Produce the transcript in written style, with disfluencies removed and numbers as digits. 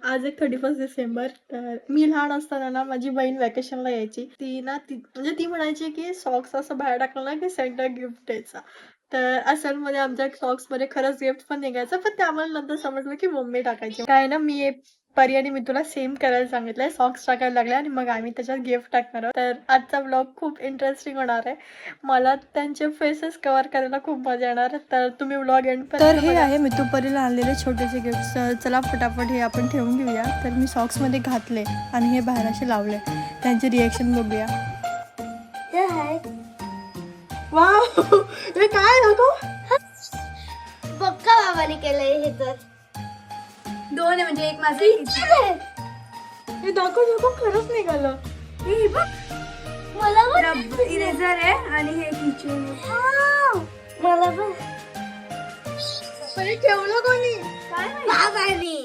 आज एक 31 डिसेंबर. तर मी लहान असताना ना माझी बहीण व्हॅकेशनला यायची. ती म्हणायची की सॉक्स असं बाहेर टाकलं ना की सेंटर गिफ्ट द्यायचा. तर असेलमध्ये आमच्या सॉक्समध्ये खरंच गिफ्ट पण निघायचं. पण ते आम्हाला नंतर समजलं की मम्मी टाकायची. काय ना परी आणि मी तुला सेम करायला सांगितलंय. सॉक्स टाकायला लागले आणि मग आम्ही त्याच्यात गिफ्ट टाकणार आहोत. तर आजचा ब्लॉग खूप इंटरेस्टिंग होणार आहे. मला त्यांचे फेसेस कव्हर करायला खूप मजा येणार. तर तुम्ही ब्लॉग एंड पर्यंत तर हे आहे मितूपरीला आणलेले छोटेसे गिफ्ट. चला फटाफट हे आपण ठेवून घेऊया. तर मी सॉक्समध्ये घातले आणि हे बाहेर असे लावले. त्यांचे रिएक्शन बघूया. हे आहे. वाव, हे काय नको पक्का बाबाने केलंय हे तर. दोन आहे म्हणजे एक माझं हे दाखव खरंच निघालं. हे बघ मला पण इरेझर आहे आणि हे किचन. मला पण ठेवलं कोणी? बाबाने.